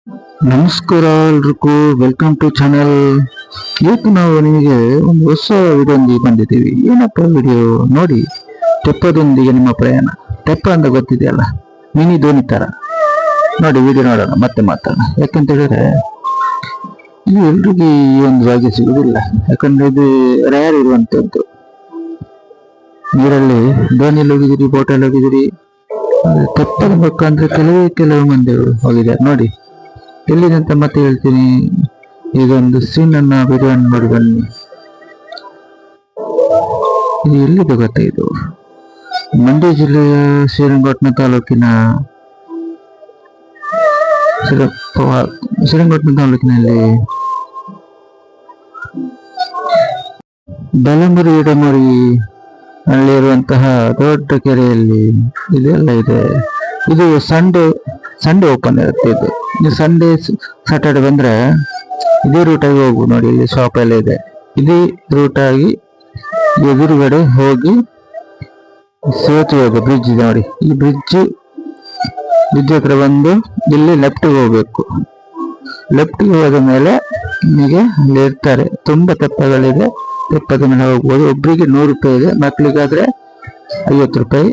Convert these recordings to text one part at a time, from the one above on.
ನಮಸ್ಕಾರ ಎಲ್ರಿಗೂ, welcome to channel. ಇವತ್ತು ನಾವು ನಿಮಗೆ ಒಂದು ಹೊಸ ವಿಡಿಯೋ ಬಂದಿದ್ದೀವಿ. ಏನಪ್ಪ ವಿಡಿಯೋ ನೋಡಿ, ತೆಪ್ಪದೊಂದಿಗೆ ನಿಮ್ಮ ಪ್ರಯಾಣ. ತೆಪ್ಪ ಅಂತ ಗೊತ್ತಿದೆಯಲ್ಲ, ಮಿನಿ ಧೋನಿ ತರ. ನೋಡಿ ವಿಡಿಯೋ ನೋಡೋಣ, ಮತ್ತೆ ಮಾತಾಡೋಣ. ಯಾಕಂತ ಹೇಳಿದ್ರೆ ಇದು ಎಲ್ರಿಗೂ ಈ ಒಂದು ಭಾಗ್ಯ ಸಿಗುದಿಲ್ಲ. ಯಾಕಂದ್ರೆ ಇದು ರೇರ್ ಇರುವಂತದ್ದು. ನೀರಲ್ಲಿ ಧೋನಿಯಲ್ಲಿ ಹೋಗಿದಿರಿ, ಬೋಟಲ್ಲಿ ಹೋಗಿದಿರಿ. ತೆಪ್ಪದ ಮುಖಾಂತರ ಕೆಲವು ಮಂದಿ ಹೋಗಿದ್ದಾರೆ ನೋಡಿ. ಎಲ್ಲಿದೆ ಅಂತ ಮತ್ತೆ ಹೇಳ್ತೀನಿ. ಇದೊಂದು ಸೀನ್ ಅನ್ನ ವಿಡಿಯೋ ನೋಡಿ ಬನ್ನಿ. ಇದು ಎಲ್ಲಿದೆ ಗೊತ್ತಾ? ಇದು ಮಂಡ್ಯ ಜಿಲ್ಲೆಯ ಶ್ರೀರಂಗಪಟ್ಟಣ ತಾಲೂಕಿನ ತಾಲೂಕಿನಲ್ಲಿ ಬಲಮುರಿ ಎಡಮುರಿ ಅಲ್ಲಿರುವಂತಹ ದೊಡ್ಡ ಕೆರೆಯಲ್ಲಿ ಇದೆಲ್ಲ ಇದೆ. ಇದು ಸಂಡೇ ಓಪನ್ ಇರುತ್ತೆ. ಇದು ನೀವು ಸಂಡೇ ಸಾಟರ್ಡೆ ಬಂದ್ರೆ ಇದೇ ರೂಟಾಗಿ ಹೋಗು. ನೋಡಿ, ಇಲ್ಲಿ ಶಾಪ್ ಎಲ್ಲ ಇದೆ. ಇದೇ ರೂಟಾಗಿ ಎದುರುಗಡೆ ಹೋಗಿ ಸೇತುವೆ ಹೋಗು, ಬ್ರಿಡ್ಜ್ ಇದೆ ನೋಡಿ. ಈ ಬ್ರಿಡ್ಜ್ ಹತ್ರ ಬಂದು ಇಲ್ಲಿ ಲೆಫ್ಟ್ಗೆ ಹೋಗ್ಬೇಕು. ಲೆಫ್ಟ್ಗೆ ಹೋದ ಮೇಲೆ ನಿಮಗೆ ಅಲ್ಲಿ ಇರ್ತಾರೆ. ತುಂಬಾ ತೆಪ್ಪಗಳಿದೆ. ತೆಪ್ಪದ ಮೇಲೆ ಹೋಗ್ಬೋದು. ಒಬ್ರಿಗೆ 100 ರೂಪಾಯಿ ಇದೆ, ಮಕ್ಳಿಗಾದ್ರೆ 50 ರೂಪಾಯಿ.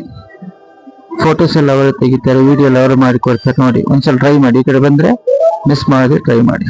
ಫೋಟೋಸ್ ಎಲ್ಲ ಅವರೇ ತೆಗಿತಾರೆ, ವಿಡಿಯೋ ಎಲ್ಲ ಅವರು ಮಾಡಿಕೊಡ್ತಾರೆ. ನೋಡಿ, ಒಂದ್ಸಲ ಟ್ರೈ ಮಾಡಿ. ಈ ಕಡೆ ಬಂದ್ರೆ ಮಿಸ್ ಮಾಡದೆ ಟ್ರೈ ಮಾಡಿ.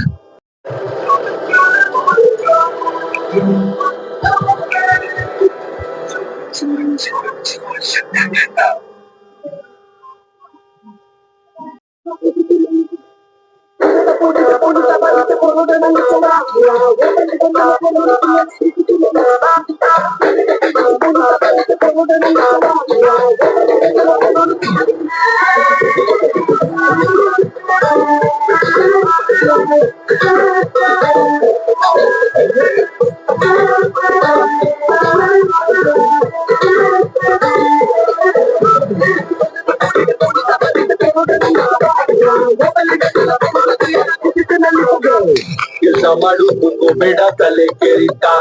ಕೆಲಸ ಮಾಡುವುದು ಬೇಡ ತಲೆ ಕೆರಿತಾ,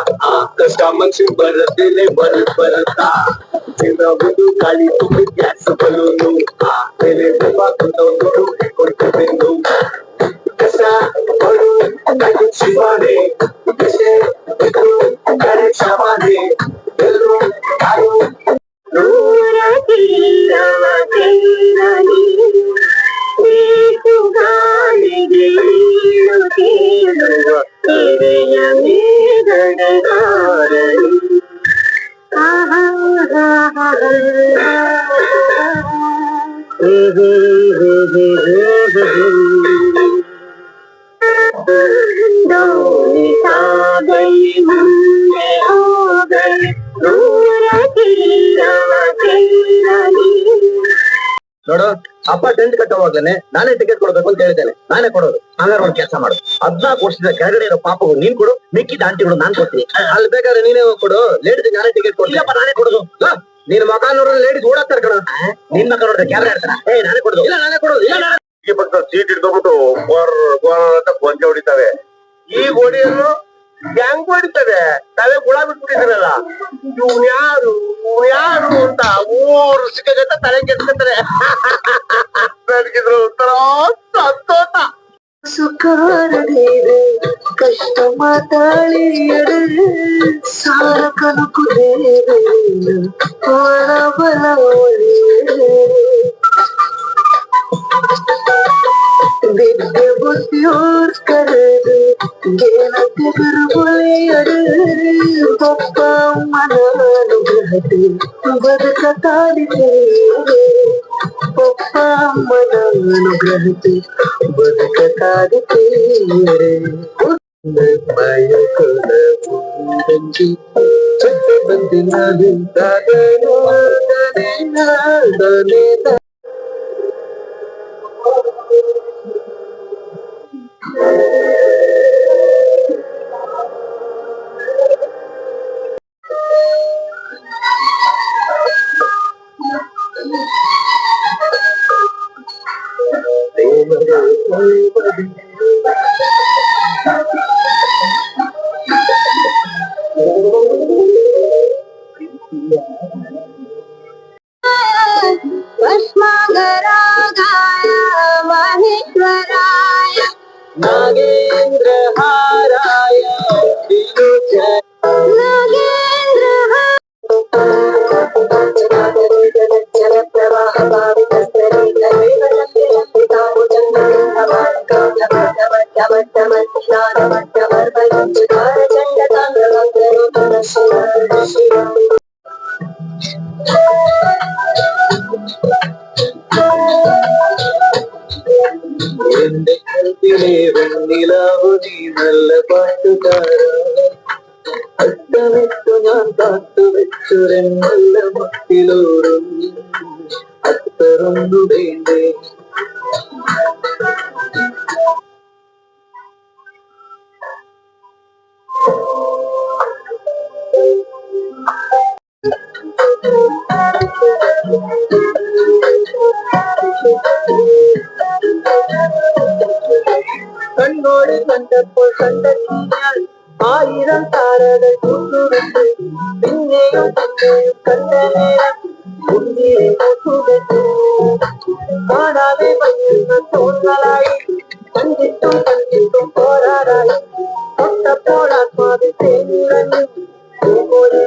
ಕಷ್ಟ ಮನ್ಸಿಗೆ ಬರದೇನೆ ಬರುತ್ತಾ. ಒಂದು ಗಾಳಿ ತುಂಬಿ ಗ್ಯಾಸ್ ಬಲೂನು ಮೇಲೆ ಕೊಡ್ತದೇನು ಕಸ ಬರು ಶಿವಾನೆ ಶವಾನೆ ಎಲ್ಲರೂ ಯಾರು ನೋಡು, ಅಪ್ಪ ಟೆಂಟ್ ಕಟ್ಟೋವಾಗ್ಲೇನೆ ನಾನೇ ಟಿಕೆಟ್ ಕೊಡ್ಬೇಕು ಅಂತ ಹೇಳಿದ್ದೇನೆ. ನಾನೇ ಕೊಡೋದು. ಹಂಗಾರೆ ಒಂದು ಕೆಲಸ ಮಾಡು, 14 ವರ್ಷದ ಕೆಳಗಡೆ ಇರೋ ಪಾಪವು ನೀನ್ ಕೊಡು, ಮಿಕ್ಕಿದ ಆಂಟಿಗಳು ನಾನ್ ಕೊಡ್ತೀನಿ. ಅಲ್ಲಿ ಬೇಕಾದ್ರೆ ನೀನೇ ಹೋಗಿ ಕೊಡು. ಲೇಡೀಸ್ ನಾನೇ ಟಿಕೆಟ್ ಕೊಡ್ತೀಯಪ್ಪ, ನಾನೇ ಕೊಡೋದು. ನಿನ್ ಮಗ ನೋಡಿದ್ರೆ ಲೇಡೀಸ್ ಓಡಾಡ್ತಾರೆ ಕಣ. ನಿನ್ ಮಗ ನೋಡಿದ್ರೆ ಕ್ಯಾಮ್ರಾ ಇರ್ತಾರ. ನಾನೇ ಕೊಡೋದು. ಇಲ್ಲ ನಾನೇ ಕೊಡೋದು. ಇಲ್ಲ ಈ ಪಕ್ಕ ಸೀಟ್ ಇಟ್ಕೊಂಡ್ಬಿಟ್ಟು ಅಂತ ಕೊಂಚ ಹೊಡಿತಾವೆ. ಈ ಗೋಡಿಯನ್ನು ಹೆಂಗ್ ಹೊಡಿತವೆ? ತಲೆ ಗುಳ ಬಿಟ್ಬಿಟ್ಟಿದ್ರಲ್ಲ, ಇವ್ನು ಯಾರು ಅಂತ 3 ಸಿಕ್ಕಗಂಟ ತಲೆ ಕೆಡ್ಸ್ಕೊತಾರೆ. ನನಗಿದ್ರು ಒಂಥರ ಸಂತೋಷ. ಸುಖಾರದೇವೆ ಕಷ್ಟ ಮಾತಾಡಿಯರೆ ಸಾರ ಕನಕುದೇವೆ ವರ ಬಲ ವಿದ್ಯೆ ಬುದ್ಧಿಯೋರ್ ಕರೆದು ಗೆನ ತೆಗರು ಬಳೆಯರೆ ಪಪ್ಪ ಮನನುಗ್ರಹತೆ ಬದುಕ ತಾಡಿತೇವೆ. ಪಪ್ಪ ಮನನುಗ್ರಹತೆ ಬದುಕ ತಾಡಿತೇವೆ. भस्मागरागाय महेश्वराय चंद्रहाराय എന്റെ കൽപ്പിലെ വെണ്ണിലാവു നീ നല്ല പാട്ടുകാര അട്ടമിട്ടു ഞാൻ കാത്തുവെച്ചൊരെന്നല്ല മട്ടിലോറും അത്തറൊന്നു വേണ്ടേ കണ്ണോട് കണ്ടപ്പോൾ കണ്ടെത്തിയാൽ 1000 താരകൾ കൂട്ടുവിട്ട് പിന്നെയും പിന്നെയും കണ്ട നേരം മുന്നിലെ കൂട്ടുകെട്ടു കാണാതെ വന്നിരുന്ന തോന്നലായി കണ്ടിട്ടും കണ്ടിട്ടും പോരാടായി തൊട്ടപ്പോൾ ആത്മാവിൽ തേനിറങ്ങി പോലെ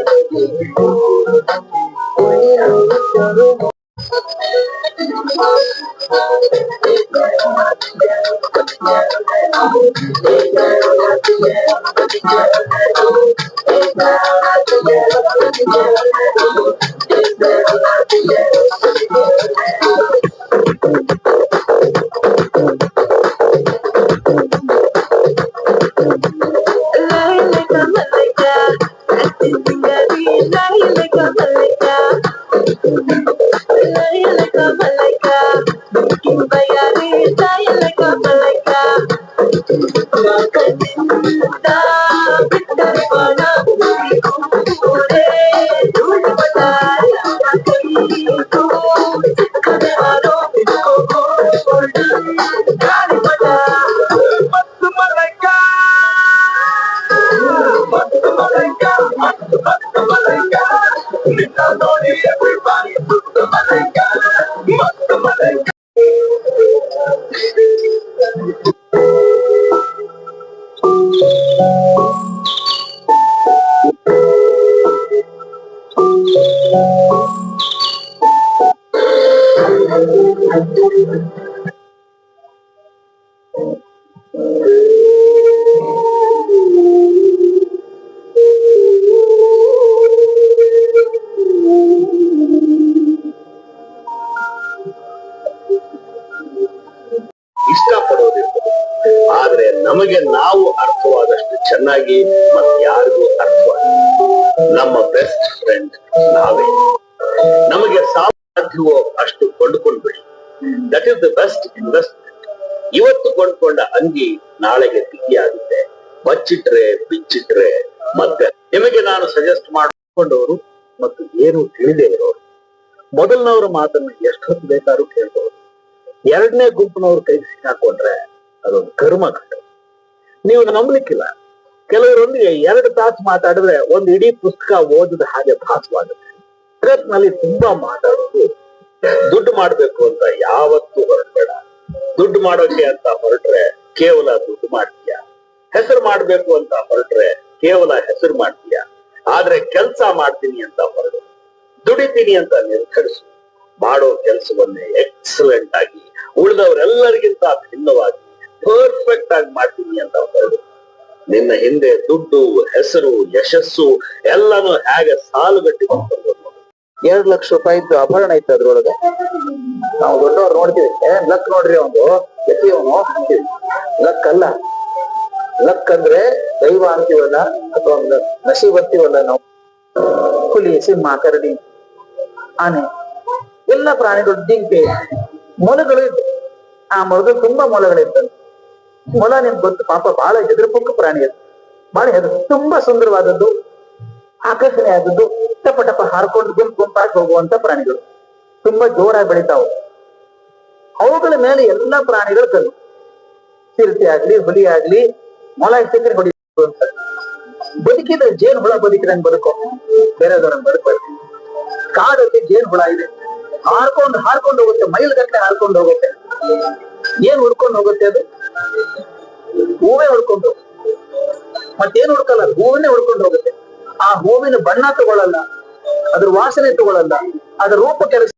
ಇಷ್ಟಪಡೋದಿರ್ಬೋದು, ಆದ್ರೆ ನಮಗೆ ನಾವು ಅರ್ಥವಾದಷ್ಟು ಚೆನ್ನಾಗಿ ಮತ್ತೆ ಯಾರಿಗೂ ಅರ್ಥವಾದ ನಮ್ಮ ಬೆಸ್ಟ್ ಫ್ರೆಂಡ್ ನಾವೇ. ನಮಗೆ ಸಾಧ್ಯವೋ ಅಷ್ಟು ಕೊಂಡುಕೊಂಡ್ಬಿಡಿ. That is the best investment. ಇವತ್ತು ಕೊಂಡ್ಕೊಂಡ ಅಂಗಿ ನಾಳೆಗೆ ತಿಗಿಯಾಗುತ್ತೆ. ಬಚ್ಚಿಟ್ರೆ ಬಿಚ್ಚಿಟ್ರೆ ಮತ್ತೆ ನಿಮಗೆ ನಾನು ಸಜೆಸ್ಟ್ ಮಾಡಿಕೊಂಡವರು ಮತ್ತು ಏನು ತಿಳಿದೇ ಇರೋರು. ಮೊದಲನವರ ಮಾತನ್ನು ಎಷ್ಟು ಹೊತ್ತು ಬೇಕಾದ್ರೂ ಕೇಳ್ಬೋದು. ಎರಡನೇ ಗುಂಪಿನವ್ರ ಕೈಗೆ ಸಿಕ್ಕಾಕೊಂಡ್ರೆ ಅದೊಂದು ಕರ್ಮ ಕಟ್ಟ. ನೀವು ನಂಬಲಿಕ್ಕಿಲ್ಲ, ಕೆಲವರೊಂದಿಗೆ 2 ತಾಸು ಮಾತಾಡಿದ್ರೆ ಒಂದು ಇಡೀ ಪುಸ್ತಕ ಓದಿದ ಹಾಗೆ ಭಾಸವಾಗುತ್ತೆ. ಜಗತ್ನಲ್ಲಿ ತುಂಬಾ ಮಾತಾಡೋದು. ದುಡ್ಡು ಮಾಡ್ಬೇಕು ಅಂತ ಯಾವತ್ತೂ ಹೊರಡ್ಬೇಡ. ದುಡ್ಡು ಮಾಡೋಕೆ ಅಂತ ಹೊರಟ್ರೆ ಕೇವಲ ದುಡ್ಡು ಮಾಡ್ತೀಯ. ಹೆಸರು ಮಾಡ್ಬೇಕು ಅಂತ ಹೊರಟ್ರೆ ಕೇವಲ ಹೆಸರು ಮಾಡ್ತೀಯ. ಆದ್ರೆ ಕೆಲ್ಸ ಮಾಡ್ತೀನಿ ಅಂತ ಹೊರಡು, ದುಡಿತೀನಿ ಅಂತ ನಿರ್ಧರಿಸು. ಮಾಡೋ ಕೆಲಸವನ್ನೇ ಎಕ್ಸಲೆಂಟ್ ಆಗಿ, ಉಳಿದವರೆಲ್ಲರಿಗಿಂತ ಭಿನ್ನವಾಗಿ ಪರ್ಫೆಕ್ಟ್ ಆಗಿ ಮಾಡ್ತೀನಿ ಅಂತ ಹೊರಡು. ನಿನ್ನ ಹಿಂದೆ ದುಡ್ಡು, ಹೆಸರು, ಯಶಸ್ಸು ಎಲ್ಲಾನು ಹೇಗೆ ಸಾಲುಗಟ್ಟಿ ಬಂದ್ಕೊಂಡು 2 ಲಕ್ಷ ರೂಪಾಯಿದ್ದು ಆಭರಣ ಐತೆ ಅದ್ರೊಳಗೆ. ನಾವು ದೊಡ್ಡವ್ರು ನೋಡ್ತೀವಿ, ಲಕ್ ನೋಡ್ರಿ ಅವನು ಎತ್ತಿಯವನು ಅಂತೀವಿ. ಲಕ್ ಅಲ್ಲ. ಲಕ್ ಅಂದ್ರೆ ದೈವ ಅಂತೀವಲ್ಲ, ಅಥವಾ ಒಂದು ನಸೀಬ್ ಅಂತೀವಲ್ಲ ನಾವು. ಹುಲಿ, ಸಿಂಹ, ಕರಡಿ, ಆನೆ ಎಲ್ಲ ಪ್ರಾಣಿಗಳು, ಜಿಂಕೆ, ಮೊಲಗಳು ಇತ್ತು. ಆ ಮೊಲಗಳು ತುಂಬಾ ಮೊಲಗಳಿರ್ತವೆ. ಮೊಲ ನಿಮ್ಗೆ ಗೊತ್ತು, ಪಾಪ ಬಹಳ ಹೆದರ್ಪುಕ್ಕ ಪ್ರಾಣಿ ಅದು. ಬಹಳ ತುಂಬಾ ಸುಂದರವಾದದ್ದು, ಆಕರ್ಷಣೆ ಆದದ್ದು, ಟಪ ಟಪ ಹಾರ್ಕೊಂಡು ಗುಂಪಾಗಿ ಹೋಗುವಂತ ಪ್ರಾಣಿಗಳು. ತುಂಬಾ ಜೋರಾಗಿ ಬೆಳಿತಾವು. ಅವುಗಳ ಮೇಲೆ ಎಲ್ಲಾ ಪ್ರಾಣಿಗಳು ಕಲ್ಲು. ಚಿರತೆ ಆಗ್ಲಿ, ಹುಲಿ ಆಗ್ಲಿ, ಮೊಲ ಸಿಕ್ಕರೆ ಹೊಡಿಯೋದು ಅಂತ. ಬದುಕಿದ್ರೆ ಜೇನು ಹುಳ ಬದುಕಿದಂಗೆ ಬದುಕೋ, ಬೇರೆದವ್ರಂಗೆ ಬದುಕಬೇಕು. ಕಾಡಲ್ಲಿ ಜೇನು ಹುಳ ಇದೆ, ಹಾರ್ಕೊಂಡು ಹೋಗುತ್ತೆ, ಮೈಲ್ ಗಟ್ಟಲೆ ಹಾರ್ಕೊಂಡು ಹೋಗುತ್ತೆ. ಏನ್ ಹುಡ್ಕೊಂಡು ಹೋಗುತ್ತೆ ಅದು? ಹೂವೇ ಹುಡ್ಕೊಂಡು. ಮತ್ತೇನ್ ಹುಡ್ಕಲ್ಲ, ಅದು ಹೂವನ್ನೇ ಹುಡ್ಕೊಂಡು ಹೋಗುತ್ತೆ. ಆ ಹೂವಿನ ಬಣ್ಣ ತಗೊಳ್ಳಲ್ಲ, ಅದ್ರ ವಾಸನೆ ತಗೊಳ್ಳಲ್ಲ, ಅದ್ರ ರೂಪ ಕೆಲಸ.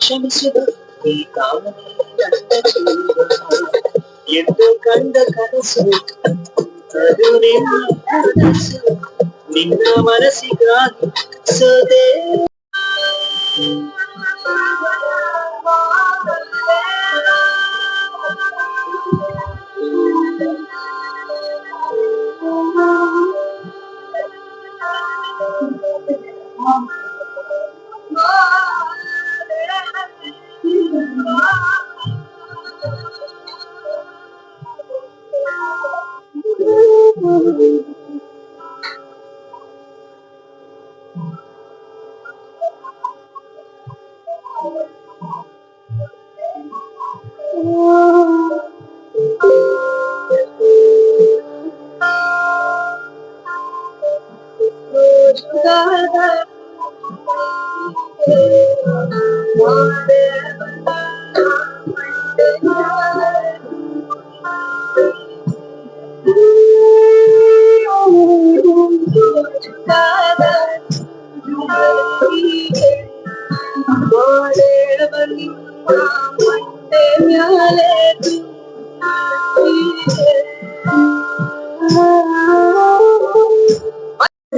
ಕ್ಷಮಿಸಿದ ಈ ಎಂದು ಕಂಡ ಕನಸು ಅದು ನಿನ್ನ ಮನಸ್ಸಿಗಾಗಿ ಸೋದೆ.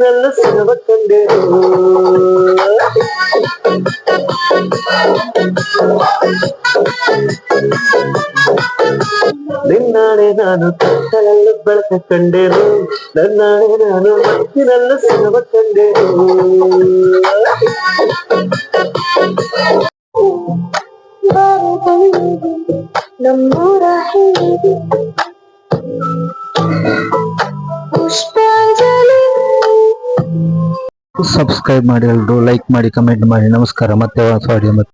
ನನ್ನ ಸೆನವ ಕಂಡೆನು ನಿನ್ನಾಣೆ ನಾನು ಕತ್ತಲಲ್ಲಿ ಬೆಳಕ ಕಂಡೆನು, ನನ್ನಾಣೆ ನಾನು ಮತ್ತಿನಲ್ಲ ಸೆನವ ಕಂಡೆನು. ನಮ್ಮೂರ ಹೇಗೆ ಪುಷ್ಪಾಂಜಲಿ. ಸಬ್ಸ್ಕ್ರೈಬ್ ಮಾಡಿ ಎಲ್ರು, ಲೈಕ್ ಮಾಡಿ, ಕಮೆಂಟ್ ಮಾಡಿ. ನಮಸ್ಕಾರ. ಮತ್ತೆ